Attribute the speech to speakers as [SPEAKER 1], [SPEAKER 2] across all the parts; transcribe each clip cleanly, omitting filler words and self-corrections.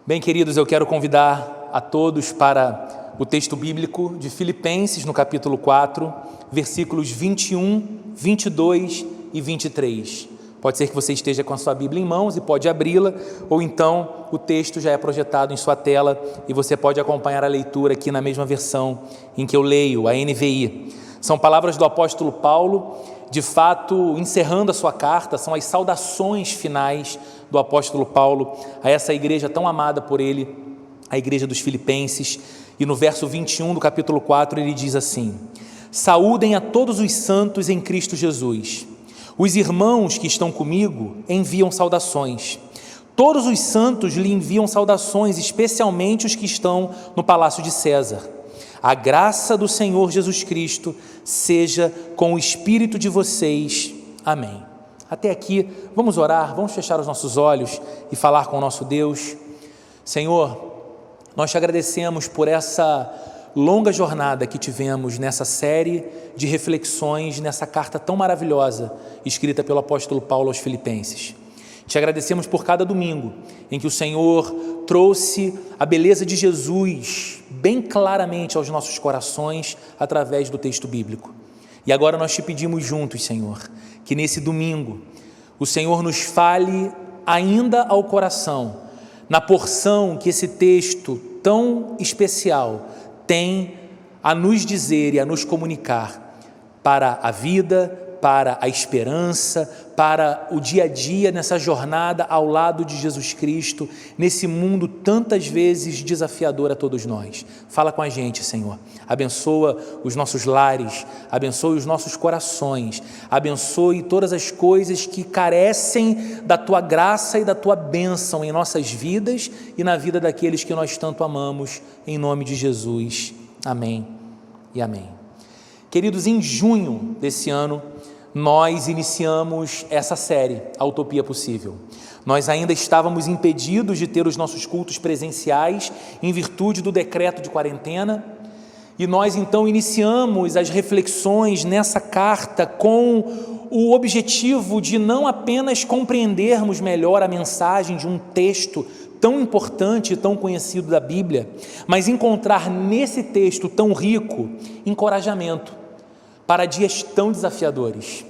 [SPEAKER 1] Bem, queridos, eu quero convidar a todos para o texto bíblico de Filipenses, no capítulo 4, versículos 21, 22 e 23. Pode ser que você esteja com a sua Bíblia em mãos e pode abri-la, ou então o texto já é projetado em sua tela e você pode acompanhar a leitura aqui na mesma versão em que eu leio, a NVI. São palavras do apóstolo Paulo, de fato, encerrando a sua carta, são as saudações finais do apóstolo Paulo a essa igreja tão amada por ele, a igreja dos Filipenses. E no verso 21 do capítulo 4 ele diz assim: saúdem a todos os santos em Cristo Jesus. Os irmãos que estão comigo enviam saudações. Todos os santos lhe enviam saudações, especialmente os que estão no palácio de César. A graça do Senhor Jesus Cristo seja com o espírito de vocês. Amém. Até aqui, vamos orar, vamos fechar os nossos olhos e falar com o nosso Deus. Senhor, nós te agradecemos por essa longa jornada que tivemos nessa série de reflexões, nessa carta tão maravilhosa, escrita pelo apóstolo Paulo aos Filipenses. Te agradecemos por cada domingo em que o Senhor trouxe a beleza de Jesus bem claramente aos nossos corações através do texto bíblico. E agora nós te pedimos juntos, Senhor, que nesse domingo o Senhor nos fale ainda ao coração, na porção que esse texto tão especial tem a nos dizer e a nos comunicar para a vida, para a esperança, para o dia a dia nessa jornada ao lado de Jesus Cristo, nesse mundo tantas vezes desafiador a todos nós. Fala com a gente, Senhor. Abençoa os nossos lares, abençoe os nossos corações, abençoe todas as coisas que carecem da Tua graça e da Tua bênção em nossas vidas e na vida daqueles que nós tanto amamos, em nome de Jesus. Amém e amém. Queridos, em junho desse ano, nós iniciamos essa série, A Utopia Possível. Nós ainda estávamos impedidos de ter os nossos cultos presenciais em virtude do decreto de quarentena, e nós então iniciamos as reflexões nessa carta com o objetivo de não apenas compreendermos melhor a mensagem de um texto tão importante e tão conhecido da Bíblia, mas encontrar nesse texto tão rico encorajamento para dias tão desafiadores,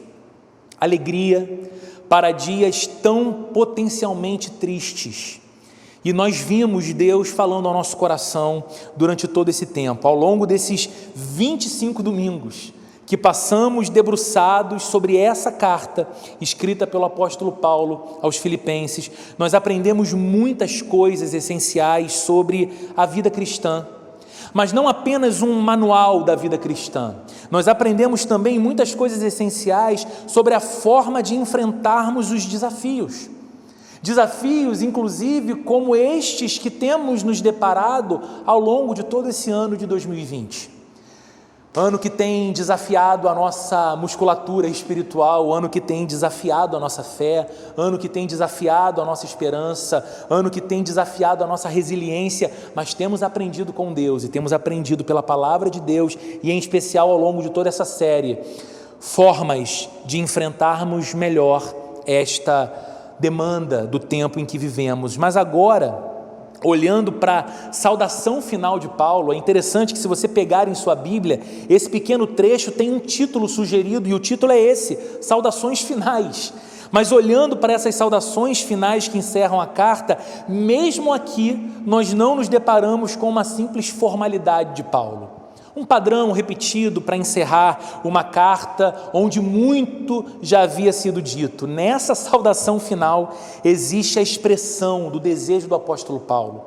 [SPEAKER 1] alegria para dias tão potencialmente tristes. E nós vimos Deus falando ao nosso coração durante todo esse tempo, ao longo desses 25 domingos que passamos debruçados sobre essa carta escrita pelo apóstolo Paulo aos Filipenses. Nós aprendemos muitas coisas essenciais sobre a vida cristã, mas não apenas um manual da vida cristã. Nós aprendemos também muitas coisas essenciais sobre a forma de enfrentarmos os desafios. Desafios, inclusive, como estes que temos nos deparado ao longo de todo esse ano de 2020. Ano que tem desafiado a nossa musculatura espiritual, ano que tem desafiado a nossa fé, ano que tem desafiado a nossa esperança, ano que tem desafiado a nossa resiliência, mas temos aprendido com Deus e temos aprendido pela palavra de Deus e em especial ao longo de toda essa série, formas de enfrentarmos melhor esta demanda do tempo em que vivemos. Mas agora, olhando para a saudação final de Paulo, é interessante que se você pegar em sua Bíblia, esse pequeno trecho tem um título sugerido e o título é esse, Saudações Finais. Mas olhando para essas saudações finais que encerram a carta, mesmo aqui nós não nos deparamos com uma simples formalidade de Paulo. Um padrão repetido para encerrar uma carta onde muito já havia sido dito. Nessa saudação final existe a expressão do desejo do apóstolo Paulo.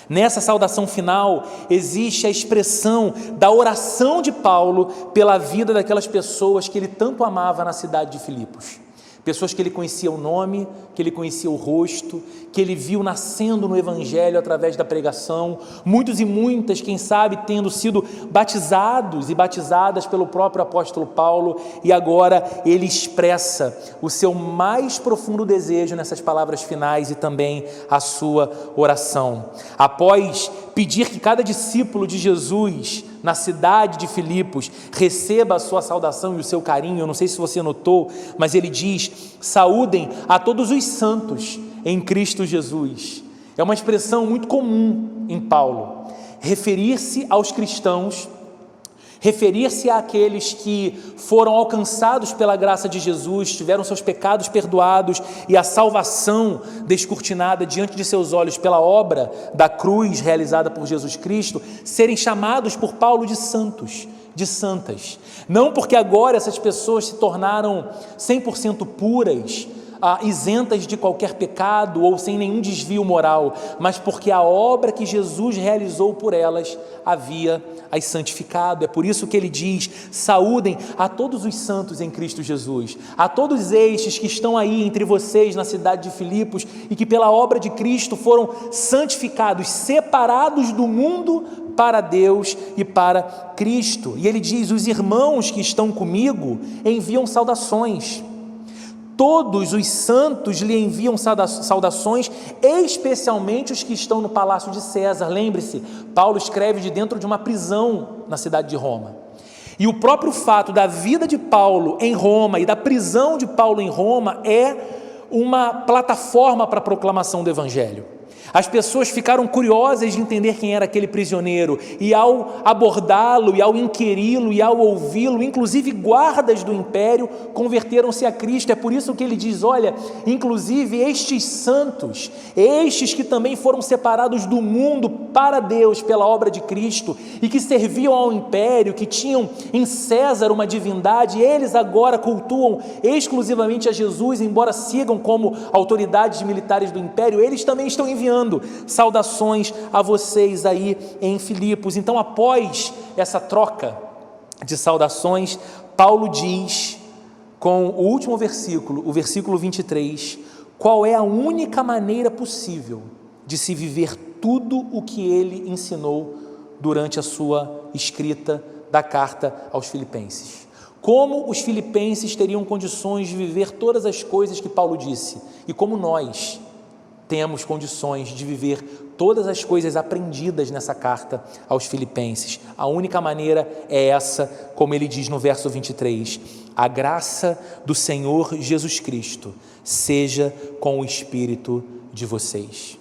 [SPEAKER 1] Nessa saudação final existe a expressão da oração de Paulo pela vida daquelas pessoas que ele tanto amava na cidade de Filipos. Pessoas que ele conhecia o nome, que ele conhecia o rosto, que ele viu nascendo no Evangelho através da pregação, muitos e muitas, quem sabe, tendo sido batizados e batizadas pelo próprio apóstolo Paulo, e agora ele expressa o seu mais profundo desejo nessas palavras finais e também a sua oração. Após pedir que cada discípulo de Jesus na cidade de Filipos receba a sua saudação e o seu carinho, eu não sei se você notou, mas ele diz: saúdem a todos os santos em Cristo Jesus. É uma expressão muito comum em Paulo, referir-se aos cristãos, referir-se àqueles que foram alcançados pela graça de Jesus, tiveram seus pecados perdoados e a salvação descortinada diante de seus olhos pela obra da cruz realizada por Jesus Cristo, serem chamados por Paulo de santos, de santas. Não porque agora essas pessoas se tornaram 100% puras, isentas de qualquer pecado ou sem nenhum desvio moral, mas porque a obra que Jesus realizou por elas havia as santificado. É por isso que ele diz: saúdem a todos os santos em Cristo Jesus, a todos estes que estão aí entre vocês na cidade de Filipos e que pela obra de Cristo foram santificados, separados do mundo para Deus e para Cristo. E ele diz: os irmãos que estão comigo enviam saudações. Todos os santos lhe enviam saudações, especialmente os que estão no palácio de César. Lembre-se, Paulo escreve de dentro de uma prisão na cidade de Roma. E o próprio fato da vida de Paulo em Roma e da prisão de Paulo em Roma é uma plataforma para a proclamação do Evangelho. As pessoas ficaram curiosas de entender quem era aquele prisioneiro, e ao abordá-lo, e ao inquiri-lo, e ao ouvi-lo, inclusive guardas do império converteram-se a Cristo. É por isso que ele diz: olha, inclusive estes santos, estes que também foram separados do mundo para Deus pela obra de Cristo, e que serviam ao império, que tinham em César uma divindade, eles agora cultuam exclusivamente a Jesus, embora sigam como autoridades militares do império, eles também estão enviando saudações a vocês aí em Filipos. Então, após essa troca de saudações, Paulo diz, com o último versículo, o versículo 23, qual é a única maneira possível de se viver tudo o que ele ensinou durante a sua escrita da carta aos Filipenses. Como os filipenses teriam condições de viver todas as coisas que Paulo disse, e como nós temos condições de viver todas as coisas aprendidas nessa carta aos Filipenses. A única maneira é essa, como ele diz no verso 23, a graça do Senhor Jesus Cristo seja com o espírito de vocês.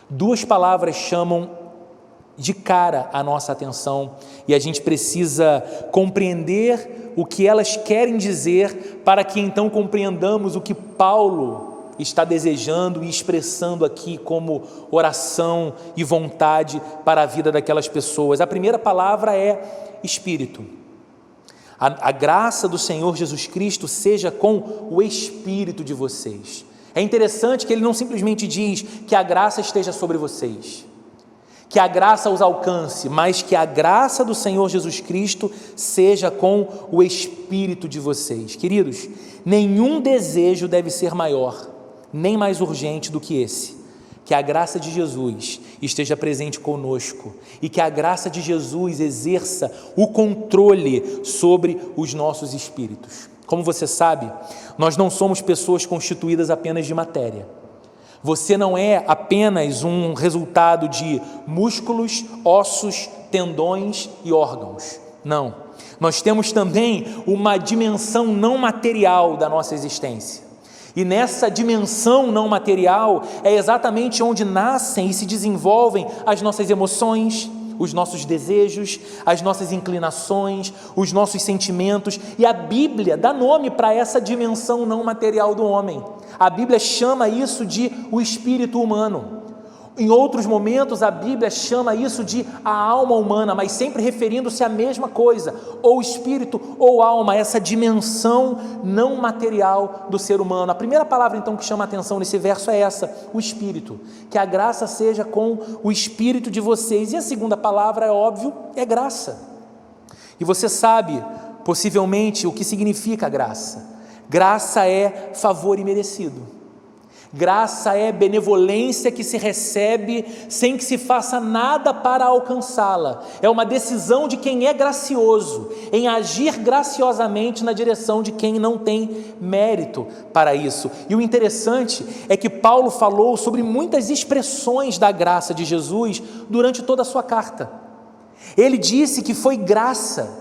[SPEAKER 1] Duas palavras chamam de cara a nossa atenção e a gente precisa compreender o que elas querem dizer para que então compreendamos o que Paulo está desejando e expressando aqui como oração e vontade para a vida daquelas pessoas. A primeira palavra é Espírito. A graça do Senhor Jesus Cristo seja com o Espírito de vocês. É interessante que ele não simplesmente diz que a graça esteja sobre vocês, que a graça os alcance, mas que a graça do Senhor Jesus Cristo seja com o Espírito de vocês. Queridos, nenhum desejo deve ser maior nem mais urgente do que esse, que a graça de Jesus esteja presente conosco e que a graça de Jesus exerça o controle sobre os nossos espíritos. Como você sabe, nós não somos pessoas constituídas apenas de matéria. Você não é apenas um resultado de músculos, ossos, tendões e órgãos. Não. Nós temos também uma dimensão não material da nossa existência. E nessa dimensão não material é exatamente onde nascem e se desenvolvem as nossas emoções, os nossos desejos, as nossas inclinações, os nossos sentimentos. E a Bíblia dá nome para essa dimensão não material do homem. A Bíblia chama isso de o espírito humano. Em outros momentos a Bíblia chama isso de a alma humana, mas sempre referindo-se à mesma coisa, ou espírito ou alma, essa dimensão não material do ser humano. A primeira palavra então que chama a atenção nesse verso é essa, o espírito, que a graça seja com o espírito de vocês. E a segunda palavra, é óbvio, é graça. E você sabe possivelmente o que significa graça. Graça é favor imerecido. Graça é benevolência que se recebe sem que se faça nada para alcançá-la. É uma decisão de quem é gracioso, em agir graciosamente na direção de quem não tem mérito para isso. E o interessante é que Paulo falou sobre muitas expressões da graça de Jesus durante toda a sua carta. Ele disse que foi graça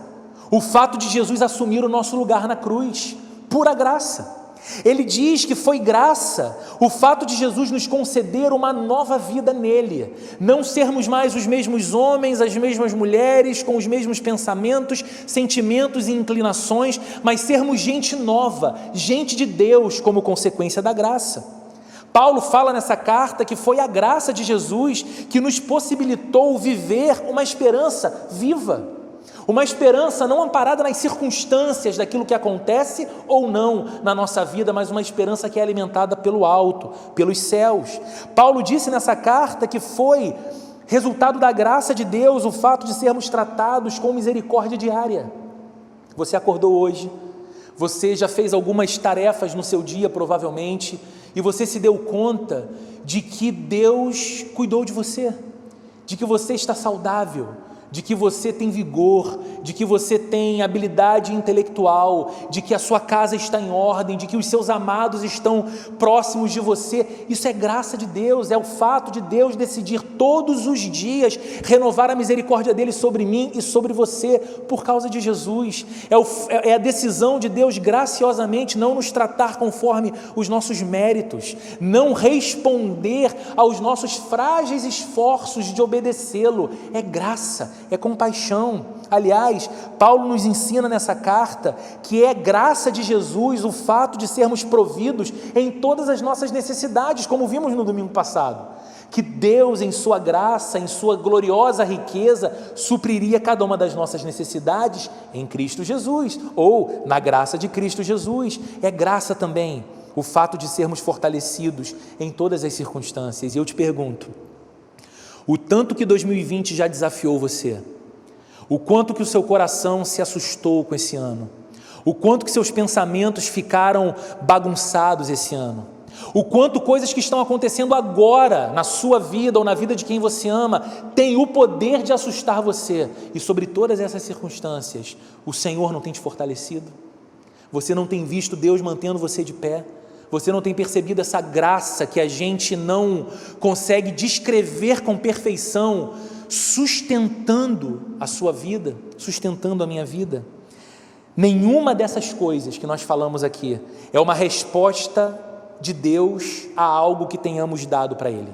[SPEAKER 1] o fato de Jesus assumir o nosso lugar na cruz, pura graça. Ele diz que foi graça o fato de Jesus nos conceder uma nova vida nele, não sermos mais os mesmos homens, as mesmas mulheres, com os mesmos pensamentos, sentimentos e inclinações, mas sermos gente nova, gente de Deus, como consequência da graça. Paulo fala nessa carta que foi a graça de Jesus que nos possibilitou viver uma esperança viva, uma esperança não amparada nas circunstâncias daquilo que acontece ou não na nossa vida, mas uma esperança que é alimentada pelo alto, pelos céus. Paulo disse nessa carta que foi resultado da graça de Deus o fato de sermos tratados com misericórdia diária. Você acordou hoje, você já fez algumas tarefas no seu dia provavelmente, e você se deu conta de que Deus cuidou de você, de que você está saudável, de que você tem vigor, de que você tem habilidade intelectual, de que a sua casa está em ordem, de que os seus amados estão próximos de você. Isso é graça de Deus, é o fato de Deus decidir todos os dias renovar a misericórdia dele sobre mim e sobre você por causa de Jesus. É a decisão de Deus graciosamente não nos tratar conforme os nossos méritos, não responder aos nossos frágeis esforços de obedecê-lo. É graça, é compaixão. Aliás, Paulo nos ensina nessa carta que é graça de Jesus o fato de sermos providos em todas as nossas necessidades, como vimos no domingo passado, que Deus em sua graça, em sua gloriosa riqueza, supriria cada uma das nossas necessidades em Cristo Jesus, ou na graça de Cristo Jesus. É graça também o fato de sermos fortalecidos em todas as circunstâncias. E eu te pergunto, o tanto que 2020 já desafiou você, o quanto que o seu coração se assustou com esse ano, o quanto que seus pensamentos ficaram bagunçados esse ano, o quanto coisas que estão acontecendo agora na sua vida ou na vida de quem você ama têm o poder de assustar você, e sobre todas essas circunstâncias o Senhor não tem te fortalecido? Você não tem visto Deus mantendo você de pé? Você não tem percebido essa graça que a gente não consegue descrever com perfeição, sustentando a sua vida, sustentando a minha vida? Nenhuma dessas coisas que nós falamos aqui é uma resposta de Deus a algo que tenhamos dado para Ele.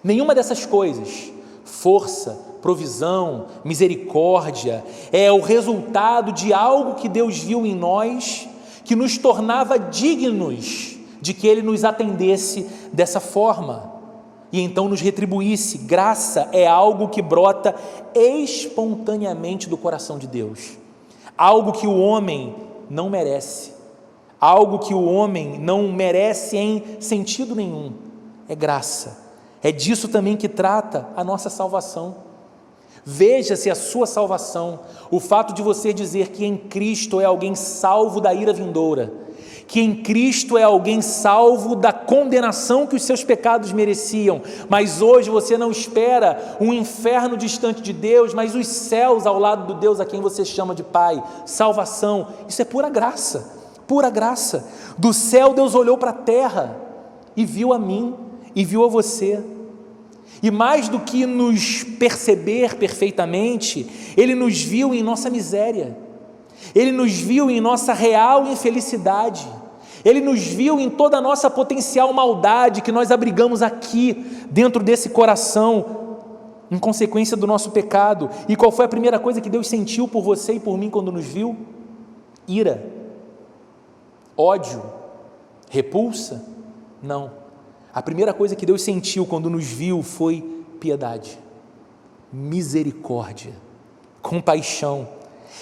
[SPEAKER 1] Nenhuma dessas coisas, força, provisão, misericórdia, é o resultado de algo que Deus viu em nós, que nos tornava dignos de que Ele nos atendesse dessa forma e então nos retribuísse. Graça é algo que brota espontaneamente do coração de Deus, algo que o homem não merece, algo que o homem não merece em sentido nenhum. É graça, é disso também que trata a nossa salvação. Veja se a sua salvação, o fato de você dizer que em Cristo é alguém salvo da ira vindoura, que em Cristo é alguém salvo da condenação que os seus pecados mereciam, mas hoje você não espera um inferno distante de Deus, mas os céus ao lado do Deus a quem você chama de Pai. Salvação, isso é pura graça, pura graça. Do céu Deus olhou para a terra e viu a mim e viu a você. E mais do que nos perceber perfeitamente, Ele nos viu em nossa miséria, Ele nos viu em nossa real infelicidade, Ele nos viu em toda a nossa potencial maldade que nós abrigamos aqui, dentro desse coração, em consequência do nosso pecado. E qual foi a primeira coisa que Deus sentiu por você e por mim quando nos viu? Ira, ódio, repulsa? Não. A primeira coisa que Deus sentiu quando nos viu foi piedade, misericórdia, compaixão.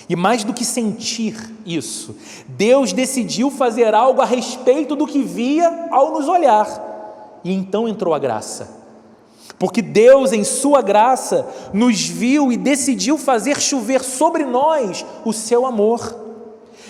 [SPEAKER 1] E mais do que sentir isso, Deus decidiu fazer algo a respeito do que via ao nos olhar. E então entrou a graça. Porque Deus, em sua graça, nos viu e decidiu fazer chover sobre nós o seu amor.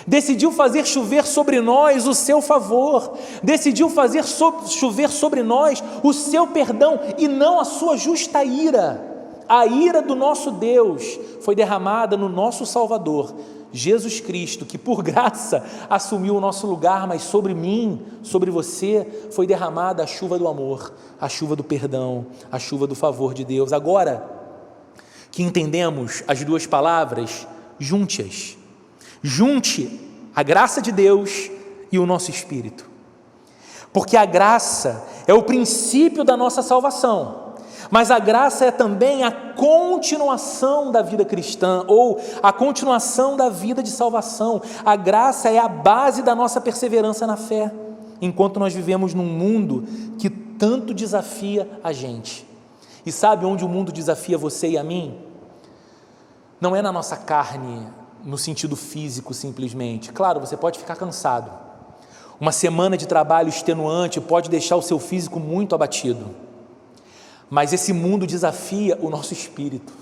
[SPEAKER 1] Decidiu fazer chover sobre nós o seu favor, decidiu fazer chover sobre nós o seu perdão e não a sua justa ira. A ira do nosso Deus foi derramada no nosso Salvador, Jesus Cristo, que por graça assumiu o nosso lugar, mas sobre mim, sobre você, foi derramada a chuva do amor, a chuva do perdão, a chuva do favor de Deus. Agora que entendemos as duas palavras, junte-as. Junte a graça de Deus e o nosso espírito. Porque a graça é o princípio da nossa salvação, mas a graça é também a continuação da vida cristã, ou a continuação da vida de salvação. A graça é a base da nossa perseverança na fé, enquanto nós vivemos num mundo que tanto desafia a gente. E sabe onde o mundo desafia você e a mim? Não é na nossa carne, no sentido físico simplesmente. Claro, você pode ficar cansado. Uma semana de trabalho extenuante pode deixar o seu físico muito abatido. Mas esse mundo desafia o nosso espírito.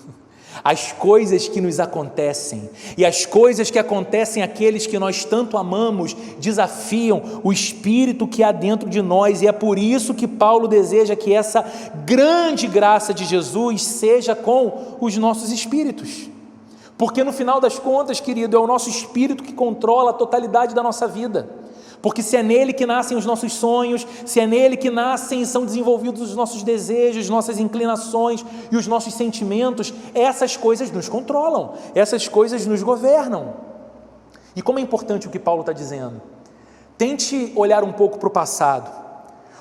[SPEAKER 1] As coisas que nos acontecem e as coisas que acontecem àqueles que nós tanto amamos desafiam o espírito que há dentro de nós, e é por isso que Paulo deseja que essa grande graça de Jesus seja com os nossos espíritos. Porque no final das contas, querido, é o nosso espírito que controla a totalidade da nossa vida. Porque se é nele que nascem os nossos sonhos, se é nele que nascem e são desenvolvidos os nossos desejos, nossas inclinações e os nossos sentimentos, essas coisas nos controlam, essas coisas nos governam. E como é importante o que Paulo está dizendo? Tente olhar um pouco para o passado.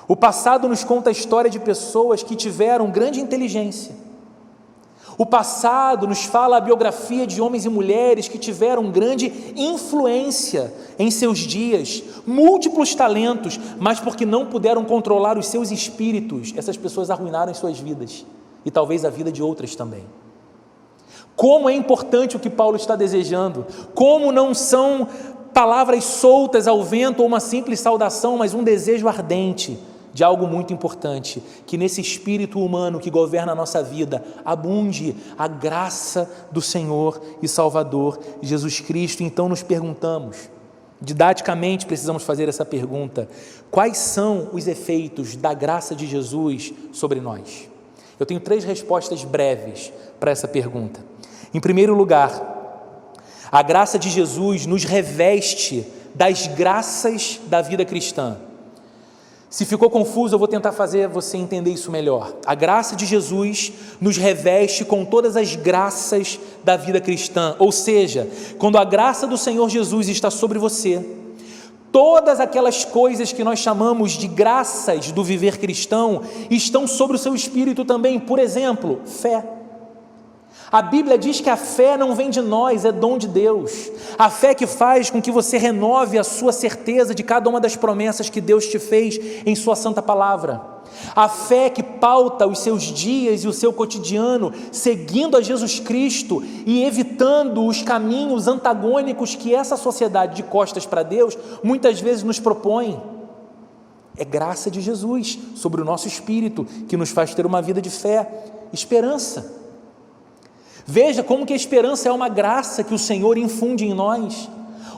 [SPEAKER 1] O passado nos conta a história de pessoas que tiveram grande inteligência. O passado nos fala a biografia de homens e mulheres que tiveram grande influência em seus dias, múltiplos talentos, mas porque não puderam controlar os seus espíritos, essas pessoas arruinaram as suas vidas e talvez a vida de outras também. Como é importante o que Paulo está desejando, como não são palavras soltas ao vento ou uma simples saudação, mas um desejo ardente de algo muito importante, que nesse espírito humano que governa a nossa vida, abunde a graça do Senhor e Salvador Jesus Cristo. Então nos perguntamos, didaticamente precisamos fazer essa pergunta: quais são os efeitos da graça de Jesus sobre nós? Eu tenho 3 respostas breves para essa pergunta. Em primeiro lugar, a graça de Jesus nos reveste das graças da vida cristã. Se ficou confuso, eu vou tentar fazer você entender isso melhor. A graça de Jesus nos reveste com todas as graças da vida cristã, ou seja, quando a graça do Senhor Jesus está sobre você, todas aquelas coisas que nós chamamos de graças do viver cristão estão sobre o seu espírito também. Por exemplo, fé. A Bíblia diz que a fé não vem de nós, é dom de Deus. A fé que faz com que você renove a sua certeza de cada uma das promessas que Deus te fez em sua santa palavra. A fé que pauta os seus dias e o seu cotidiano, seguindo a Jesus Cristo e evitando os caminhos antagônicos que essa sociedade de costas para Deus muitas vezes nos propõe. É graça de Jesus sobre o nosso espírito que nos faz ter uma vida de fé, esperança. Veja como que a esperança é uma graça que o Senhor infunde em nós.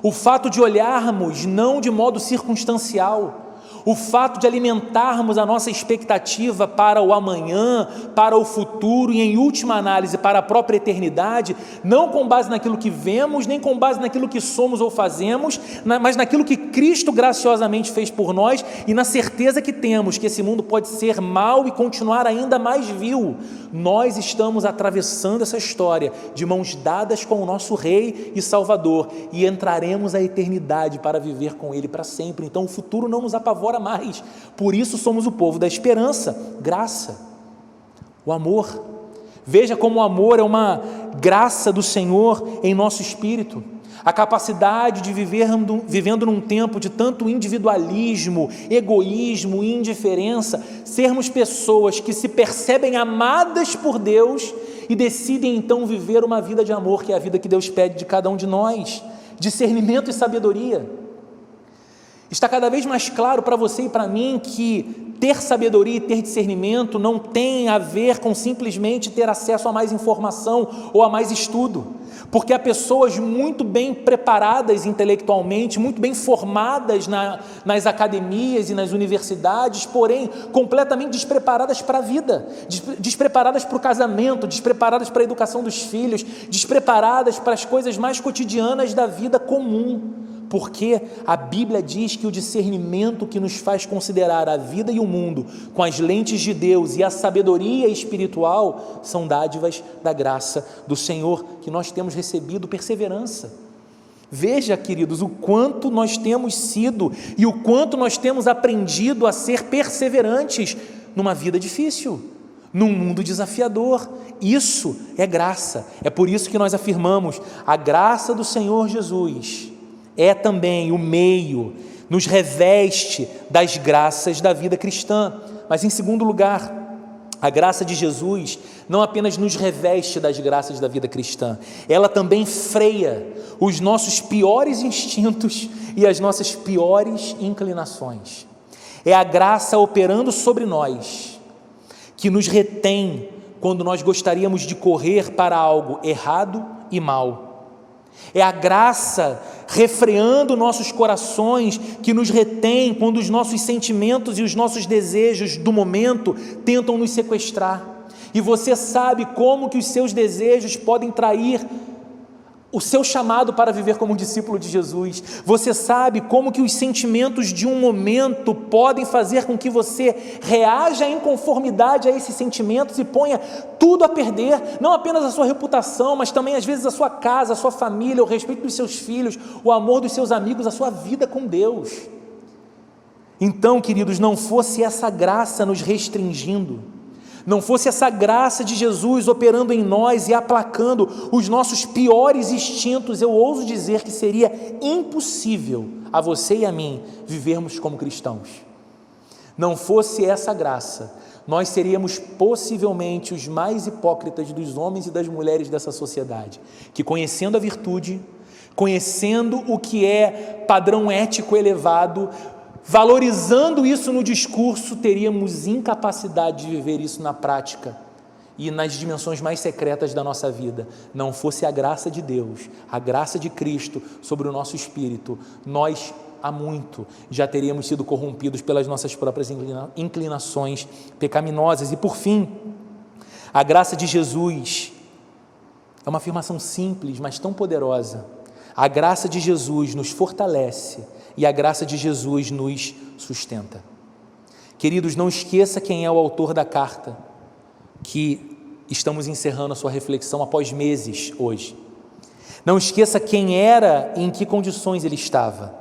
[SPEAKER 1] O fato de olharmos não de modo circunstancial, o fato de alimentarmos a nossa expectativa para o amanhã, para o futuro e, em última análise, para a própria eternidade, não com base naquilo que vemos, nem com base naquilo que somos ou fazemos, mas naquilo que Cristo graciosamente fez por nós e na certeza que temos que esse mundo pode ser mau e continuar ainda mais vil. Nós estamos atravessando essa história de mãos dadas com o nosso Rei e Salvador e entraremos à eternidade para viver com Ele para sempre. Então o futuro não nos apavora mais, por isso somos o povo da esperança, graça, o amor. Veja como o amor é uma graça do Senhor em nosso espírito, a capacidade de vivendo num tempo de tanto individualismo, egoísmo e indiferença, sermos pessoas que se percebem amadas por Deus e decidem então viver uma vida de amor, que é a vida que Deus pede de cada um de nós, discernimento e sabedoria. Está cada vez mais claro para você e para mim que ter sabedoria e ter discernimento não tem a ver com simplesmente ter acesso a mais informação ou a mais estudo, porque há pessoas muito bem preparadas intelectualmente, muito bem formadas nas academias e nas universidades, porém completamente despreparadas para a vida, despreparadas para o casamento, despreparadas para a educação dos filhos, despreparadas para as coisas mais cotidianas da vida comum. Porque a Bíblia diz que o discernimento que nos faz considerar a vida e o mundo com as lentes de Deus e a sabedoria espiritual são dádivas da graça do Senhor, que nós temos recebido perseverança. Veja, queridos, o quanto nós temos sido e o quanto nós temos aprendido a ser perseverantes numa vida difícil, num mundo desafiador. Isso é graça. É por isso que nós afirmamos: a graça do Senhor Jesus é também o meio, nos reveste das graças da vida cristã. Mas em segundo lugar, a graça de Jesus não apenas nos reveste das graças da vida cristã, ela também freia os nossos piores instintos e as nossas piores inclinações. É a graça operando sobre nós que nos retém quando nós gostaríamos de correr para algo errado e mal. É a graça refreando nossos corações que nos retém quando os nossos sentimentos e os nossos desejos do momento tentam nos sequestrar. E você sabe como que os seus desejos podem trair o seu chamado para viver como um discípulo de Jesus. Você sabe como que os sentimentos de um momento podem fazer com que você reaja em conformidade a esses sentimentos e ponha tudo a perder, não apenas a sua reputação, mas também às vezes a sua casa, a sua família, o respeito dos seus filhos, o amor dos seus amigos, a sua vida com Deus. Então, queridos, não fosse essa graça nos restringindo, não fosse essa graça de Jesus operando em nós e aplacando os nossos piores instintos, eu ouso dizer que seria impossível a você e a mim vivermos como cristãos. Não fosse essa graça, nós seríamos possivelmente os mais hipócritas dos homens e das mulheres dessa sociedade, que conhecendo a virtude, conhecendo o que é padrão ético elevado, valorizando isso no discurso, teríamos incapacidade de viver isso na prática e nas dimensões mais secretas da nossa vida. Não fosse a graça de Deus, a graça de Cristo sobre o nosso espírito, nós há muito já teríamos sido corrompidos pelas nossas próprias inclinações pecaminosas. E por fim, a graça de Jesus é uma afirmação simples, mas tão poderosa. A graça de Jesus nos fortalece e a graça de Jesus nos sustenta. Queridos, não esqueça quem é o autor da carta, que estamos encerrando a sua reflexão após meses hoje. Não esqueça quem era e em que condições ele estava.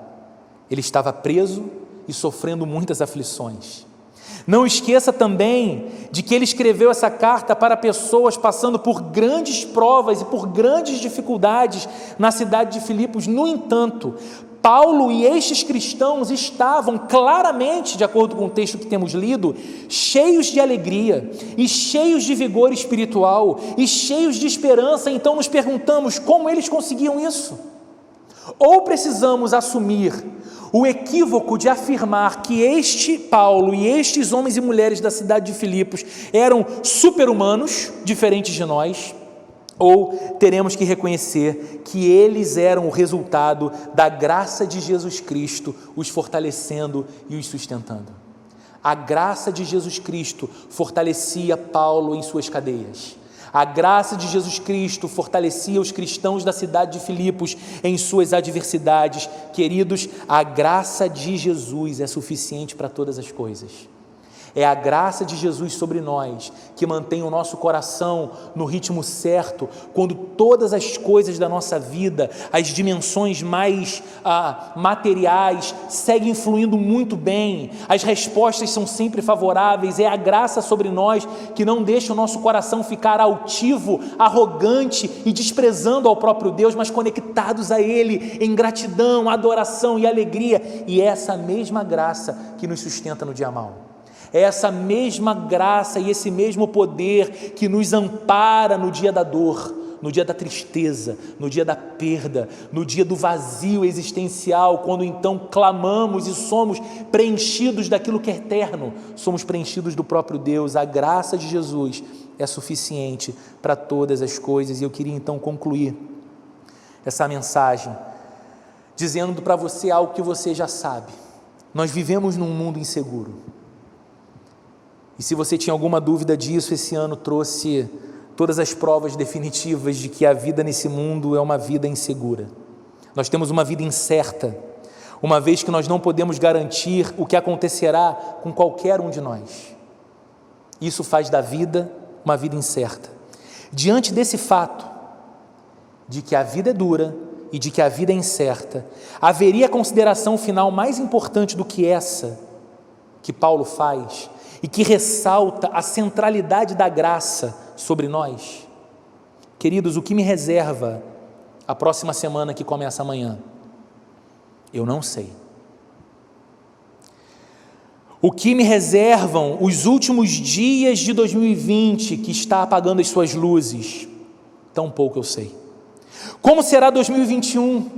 [SPEAKER 1] Ele estava preso e sofrendo muitas aflições. Não esqueça também de que ele escreveu essa carta para pessoas passando por grandes provas e por grandes dificuldades na cidade de Filipos. No entanto, Paulo e estes cristãos estavam claramente, de acordo com o texto que temos lido, cheios de alegria e cheios de vigor espiritual e cheios de esperança. Então nos perguntamos como eles conseguiam isso? Ou precisamos assumir o equívoco de afirmar que este Paulo e estes homens e mulheres da cidade de Filipos eram super-humanos, diferentes de nós, ou teremos que reconhecer que eles eram o resultado da graça de Jesus Cristo, os fortalecendo e os sustentando. A graça de Jesus Cristo fortalecia Paulo em suas cadeias. A graça de Jesus Cristo fortalecia os cristãos da cidade de Filipos em suas adversidades. Queridos, a graça de Jesus é suficiente para todas as coisas. É a graça de Jesus sobre nós que mantém o nosso coração no ritmo certo, quando todas as coisas da nossa vida, as dimensões mais materiais, seguem fluindo muito bem, as respostas são sempre favoráveis. É a graça sobre nós que não deixa o nosso coração ficar altivo, arrogante e desprezando ao próprio Deus, mas conectados a Ele em gratidão, adoração e alegria. E é essa mesma graça que nos sustenta no dia mau. É essa mesma graça e esse mesmo poder que nos ampara no dia da dor, no dia da tristeza, no dia da perda, no dia do vazio existencial, quando então clamamos e somos preenchidos daquilo que é eterno, somos preenchidos do próprio Deus. A graça de Jesus é suficiente para todas as coisas. E eu queria então concluir essa mensagem dizendo para você algo que você já sabe. Nós vivemos num mundo inseguro. E se você tinha alguma dúvida disso, esse ano trouxe todas as provas definitivas de que a vida nesse mundo é uma vida insegura. Nós temos uma vida incerta, uma vez que nós não podemos garantir o que acontecerá com qualquer um de nós. Isso faz da vida uma vida incerta. Diante desse fato, de que a vida é dura e de que a vida é incerta, haveria consideração final mais importante do que essa que Paulo faz e que ressalta a centralidade da graça sobre nós? Queridos, o que me reserva a próxima semana que começa amanhã? Eu não sei. O que me reservam os últimos dias de 2020 que está apagando as suas luzes? Tampouco eu sei. Como será 2021?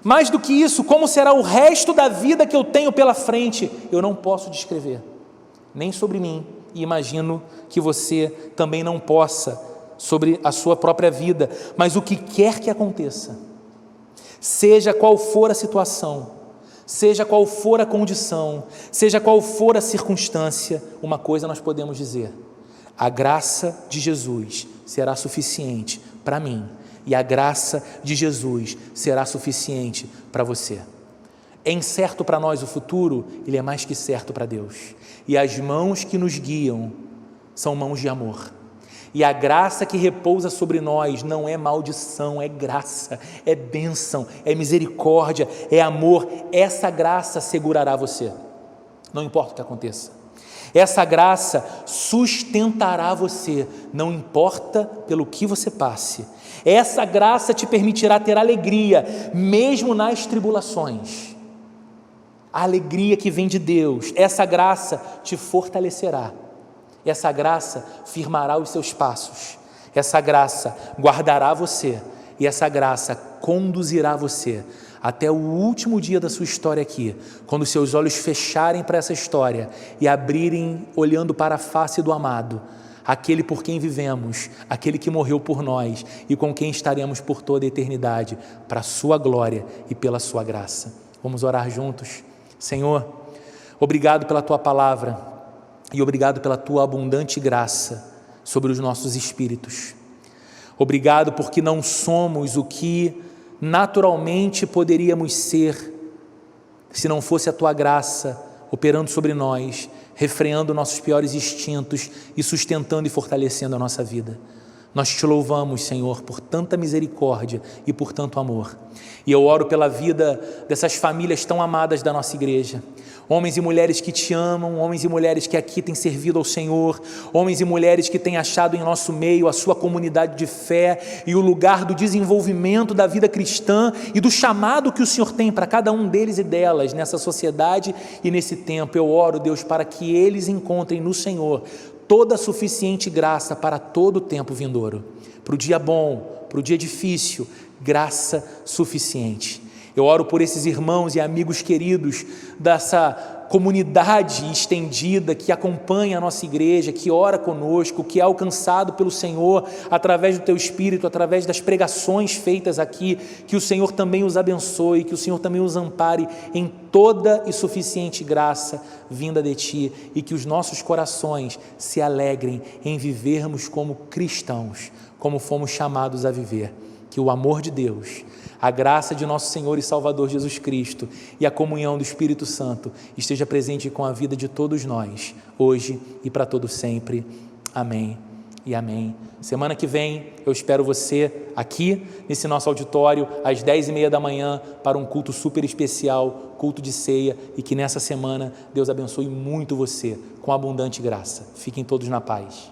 [SPEAKER 1] Mais do que isso, como será o resto da vida que eu tenho pela frente? Eu não posso descrever, nem sobre mim, e imagino que você também não possa sobre a sua própria vida, mas o que quer que aconteça, seja qual for a situação, seja qual for a condição, seja qual for a circunstância, uma coisa nós podemos dizer: a graça de Jesus será suficiente para mim, e a graça de Jesus será suficiente para você. É incerto para nós o futuro, ele é mais que certo para Deus, e as mãos que nos guiam são mãos de amor, e a graça que repousa sobre nós não é maldição, é graça, é bênção, é misericórdia, é amor. Essa graça segurará você, não importa o que aconteça. Essa graça sustentará você, não importa pelo que você passe. Essa graça te permitirá ter alegria, mesmo nas tribulações. A alegria que vem de Deus, essa graça te fortalecerá. Essa graça firmará os seus passos. Essa graça guardará você. E essa graça conduzirá você até o último dia da sua história aqui, quando seus olhos fecharem para essa história e abrirem olhando para a face do amado, aquele por quem vivemos, aquele que morreu por nós e com quem estaremos por toda a eternidade, para a sua glória e pela sua graça. Vamos orar juntos. Senhor, obrigado pela tua palavra e obrigado pela tua abundante graça sobre os nossos espíritos. Obrigado porque não somos o que naturalmente poderíamos ser, se não fosse a tua graça operando sobre nós, refreando nossos piores instintos e sustentando e fortalecendo a nossa vida. Nós te louvamos, Senhor, por tanta misericórdia e por tanto amor. E eu oro pela vida dessas famílias tão amadas da nossa igreja, homens e mulheres que te amam, homens e mulheres que aqui têm servido ao Senhor, homens e mulheres que têm achado em nosso meio a sua comunidade de fé e o lugar do desenvolvimento da vida cristã e do chamado que o Senhor tem para cada um deles e delas nessa sociedade e nesse tempo. Eu oro, Deus, para que eles encontrem no Senhor toda a suficiente graça para todo o tempo vindouro, para o dia bom, para o dia difícil, graça suficiente. Eu oro por esses irmãos e amigos queridos dessa comunidade estendida que acompanha a nossa igreja, que ora conosco, que é alcançado pelo Senhor através do teu Espírito, através das pregações feitas aqui. Que o Senhor também os abençoe, que o Senhor também os ampare em toda e suficiente graça vinda de ti, e que os nossos corações se alegrem em vivermos como cristãos, como fomos chamados a viver. Que o amor de Deus, a graça de nosso Senhor e Salvador Jesus Cristo e a comunhão do Espírito Santo esteja presente com a vida de todos nós, hoje e para todo sempre. Amém e amém. Semana que vem eu espero você aqui nesse nosso auditório às 10h30 da manhã para um culto super especial, culto de ceia, e que nessa semana Deus abençoe muito você com abundante graça. Fiquem todos na paz.